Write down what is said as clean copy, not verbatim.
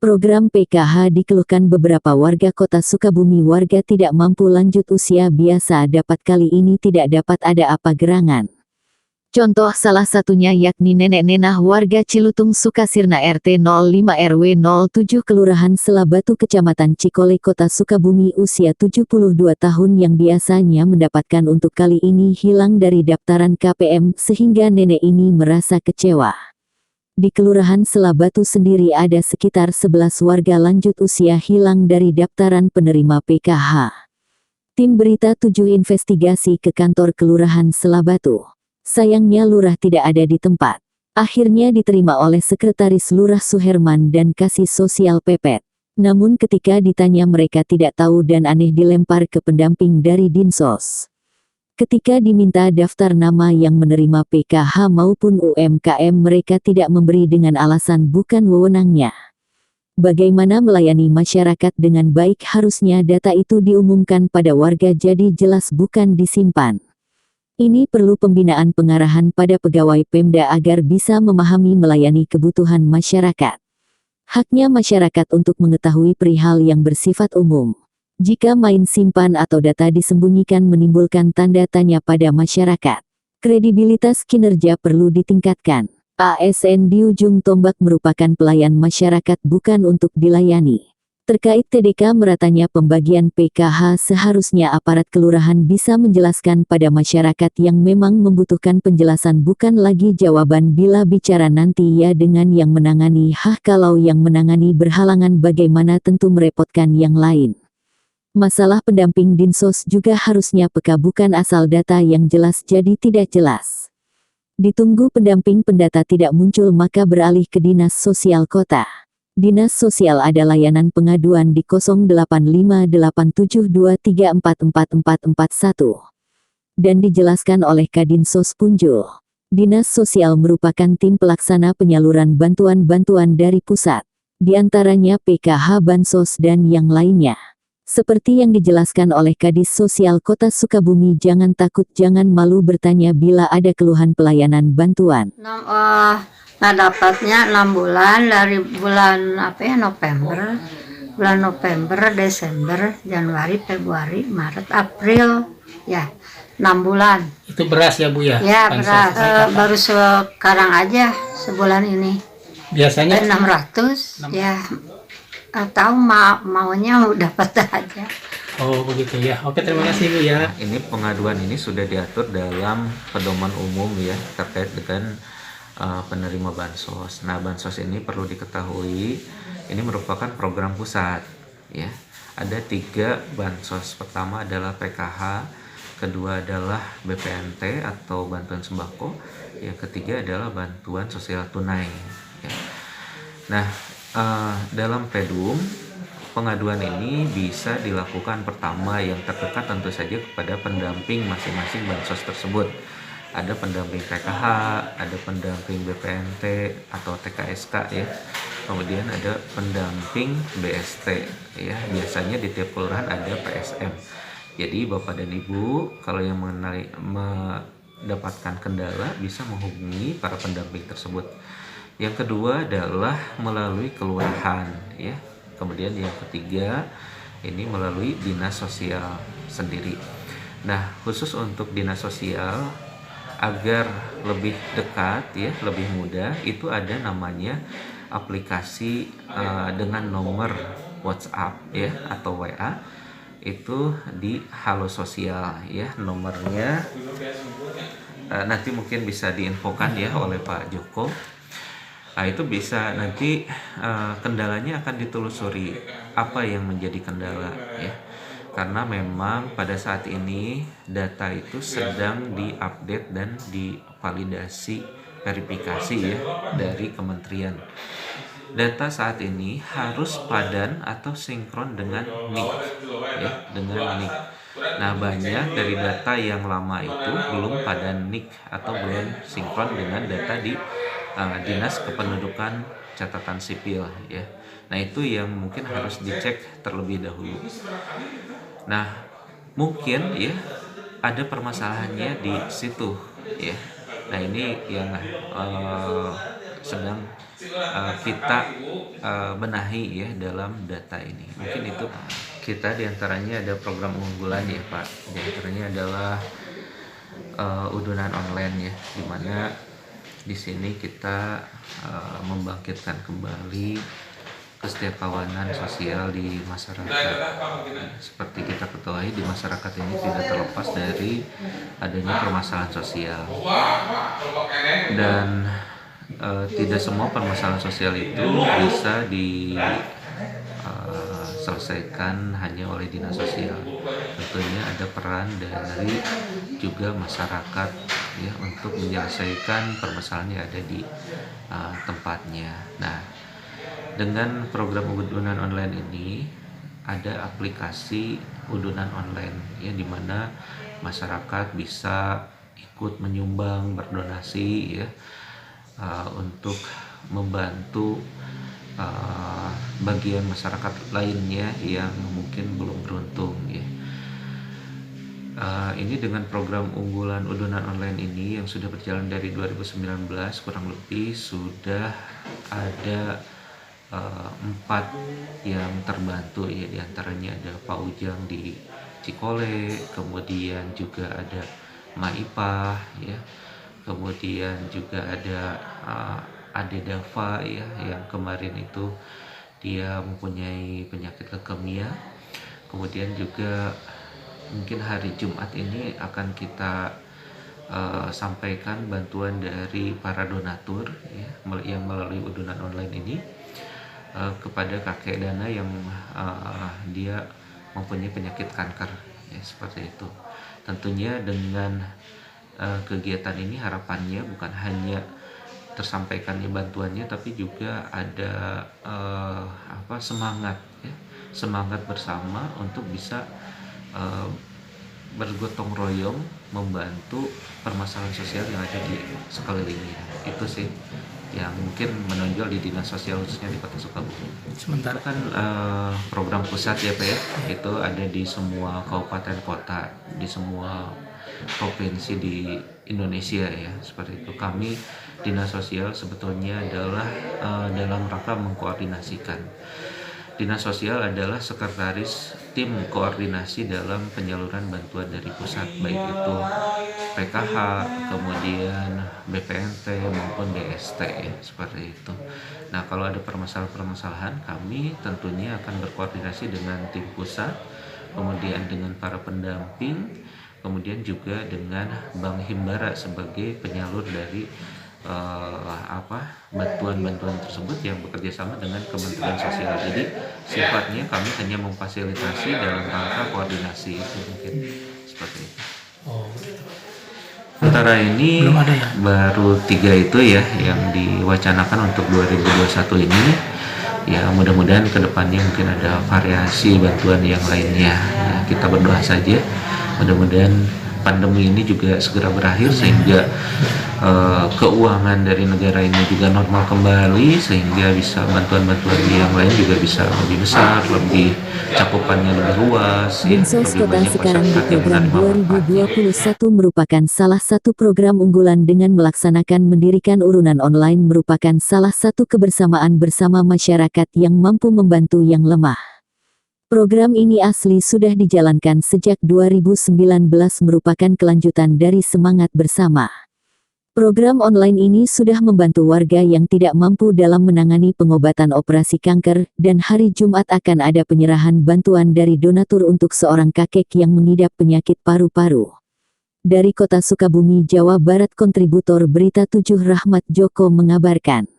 Program PKH dikeluhkan beberapa warga Kota Sukabumi. Warga tidak mampu lanjut usia biasa dapat kali ini tidak dapat ada apa gerangan. Contoh salah satunya yakni nenek Nenah warga Cilutung Sukasirna RT 05 RW 07 Kelurahan Selabatu Kecamatan Cikole Kota Sukabumi usia 72 tahun yang biasanya mendapatkan untuk kali ini hilang dari daftaran KPM sehingga nenek ini merasa kecewa. Di Kelurahan Selabatu sendiri ada sekitar 11 warga lanjut usia hilang dari daftaran penerima PKH. Tim Berita 7 investigasi ke kantor Kelurahan Selabatu. Sayangnya lurah tidak ada di tempat. Akhirnya diterima oleh Sekretaris Lurah Suherman dan Kasih Sosial Pepet. Namun ketika ditanya mereka tidak tahu dan aneh dilempar ke pendamping dari Dinsos. Ketika diminta daftar nama yang menerima PKH maupun UMKM mereka tidak memberi dengan alasan bukan wewenangnya. Bagaimana melayani masyarakat dengan baik harusnya data itu diumumkan pada warga jadi jelas bukan disimpan. Ini perlu pembinaan pengarahan pada pegawai Pemda agar bisa memahami melayani kebutuhan masyarakat. Haknya masyarakat untuk mengetahui perihal yang bersifat umum. Jika main simpan atau data disembunyikan menimbulkan tanda tanya pada masyarakat. Kredibilitas kinerja perlu ditingkatkan. ASN di ujung tombak merupakan pelayan masyarakat bukan untuk dilayani. Terkait TDK meratanya pembagian PKH seharusnya aparat kelurahan bisa menjelaskan pada masyarakat yang memang membutuhkan penjelasan bukan lagi jawaban bila bicara nanti ya dengan yang menangani kalau yang menangani berhalangan bagaimana tentu merepotkan yang lain. Masalah pendamping Dinsos juga harusnya peka bukan asal data yang jelas jadi tidak jelas. Ditunggu pendamping pendata tidak muncul maka beralih ke Dinas Sosial Kota. Dinas Sosial ada layanan pengaduan di 085823444441. Dan dijelaskan oleh Kadinsos Punjul. Dinas Sosial merupakan tim pelaksana penyaluran bantuan-bantuan dari pusat. Di antaranya PKH Bansos dan yang lainnya. Seperti yang dijelaskan oleh Kadis Sosial Kota Sukabumi, jangan takut, jangan malu bertanya bila ada keluhan pelayanan bantuan. Nah dapatnya 6 bulan dari bulan November, Desember, Januari, Februari, Maret, April, ya 6 bulan. Itu beras ya Bu ya? Ya beras, baru sekarang aja sebulan ini. Biasanya 600, ya. Atau maunya dapat aja. Oh begitu ya. Oke, terima kasih Bu ya. Ini pengaduan ini sudah diatur dalam pedoman umum ya terkait dengan penerima bansos. Nah bansos ini perlu diketahui ini merupakan program pusat ya. Ada 3 bansos. Pertama adalah PKH, kedua adalah BPNT atau bantuan sembako, yang ketiga adalah bantuan sosial tunai. Ya. Nah dalam pedum pengaduan ini bisa dilakukan pertama yang terdekat tentu saja kepada pendamping masing-masing bansos tersebut. Ada pendamping PKH, ada pendamping BPNT atau TKSK ya. Kemudian ada pendamping BST ya. Biasanya di tiap kelurahan ada PSM. Jadi Bapak dan Ibu kalau yang mendapatkan kendala bisa menghubungi para pendamping tersebut. Yang kedua adalah melalui kelurahan ya. Kemudian yang ketiga ini melalui dinas sosial sendiri. Nah, khusus untuk dinas sosial agar lebih dekat ya, lebih mudah, itu ada namanya aplikasi dengan nomor WhatsApp ya atau WA. Itu di Halo Sosial ya, nomornya nanti mungkin bisa diinfokan ya oleh Pak Joko. Nah itu bisa nanti kendalanya akan ditelusuri apa yang menjadi kendala ya, karena memang pada saat ini data itu sedang diupdate dan divalidasi verifikasi ya dari kementerian. Data saat ini harus padan atau sinkron dengan NIK ya, dengan NIK. Nah banyak dari data yang lama itu belum padan NIK atau belum sinkron dengan data di Dinas Kependudukan Catatan Sipil ya. Nah itu yang mungkin harus dicek terlebih dahulu. Nah mungkin ya ada permasalahannya di situ ya. Nah ini yang sedang kita benahi ya dalam data ini. Mungkin itu kita diantaranya ada program unggulan ya Pak, diantaranya adalah udunan online ya, dimana di sini kita membangkitkan kembali kesetiakawanan sosial di masyarakat. Seperti kita ketahui di masyarakat ini tidak terlepas dari adanya permasalahan sosial, dan tidak semua permasalahan sosial itu bisa diselesaikan hanya oleh dinas sosial. Tentunya ada peran dari juga masyarakat ya untuk menyelesaikan permasalahan yang ada di tempatnya. Nah, dengan program udunan online ini ada aplikasi udunan online ya, di mana masyarakat bisa ikut menyumbang, berdonasi ya untuk membantu bagian masyarakat lainnya yang mungkin belum beruntung ya. Ini dengan program unggulan udunan online ini yang sudah berjalan dari 2019, kurang lebih sudah ada 4 yang terbantu ya, diantaranya ada Pak Ujang di Cikole, kemudian juga ada Maipah ya, kemudian juga ada Ade Dava ya, yang kemarin itu dia mempunyai penyakit leukemia. Kemudian juga mungkin hari Jumat ini akan kita sampaikan bantuan dari para donatur ya, yang melalui udunan online ini kepada kakek Dana yang dia mempunyai penyakit kanker ya, seperti itu. Tentunya dengan kegiatan ini harapannya bukan hanya tersampaikannya bantuannya, tapi juga ada semangat ya, semangat bersama untuk bisa bergotong royong membantu permasalahan sosial yang ada di sekelilingnya. Itu sih yang mungkin menonjol di dinas sosial khususnya di Kota Sukabumi. Sementara Kan program pusat ya Pak ya, itu ada di semua kabupaten kota, di semua provinsi di Indonesia ya, seperti itu. Kami dinas sosial sebetulnya adalah dalam rangka mengkoordinasikan. Dinas sosial adalah sekretaris tim koordinasi dalam penyaluran bantuan dari pusat, baik itu PKH, kemudian BPNT maupun DST ya, seperti itu. Nah, kalau ada permasalahan-permasalahan, kami tentunya akan berkoordinasi dengan tim pusat, kemudian dengan para pendamping, kemudian juga dengan Bank Himbara sebagai penyalur dari bantuan-bantuan tersebut yang bekerja sama dengan Kementerian Sosial. Jadi sifatnya kami hanya memfasilitasi dalam rangka koordinasi, itu mungkin seperti itu. Sementara ini belum ada ya? baru 3 itu ya yang diwacanakan untuk 2021 ini. Ya, mudah-mudahan kedepannya mungkin ada variasi bantuan yang lainnya. Ya, kita berdoa saja mudah-mudahan pandemi ini juga segera berakhir sehingga keuangan dari negara ini juga normal kembali, sehingga bisa bantuan-bantuan yang lain juga bisa lebih besar, lebih cakupannya lebih luas. Dinsos lebih Kota banyak sekarang di masyarakat yang program menerima manfaatnya. 2021 merupakan salah satu program unggulan dengan melaksanakan mendirikan urunan online merupakan salah satu kebersamaan bersama masyarakat yang mampu membantu yang lemah. Program ini asli sudah dijalankan sejak 2019 merupakan kelanjutan dari semangat bersama. Program online ini sudah membantu warga yang tidak mampu dalam menangani pengobatan operasi kanker, dan hari Jumat akan ada penyerahan bantuan dari donatur untuk seorang kakek yang mengidap penyakit paru-paru. Dari Kota Sukabumi, Jawa Barat, kontributor Berita 7 Rahmat Joko mengabarkan.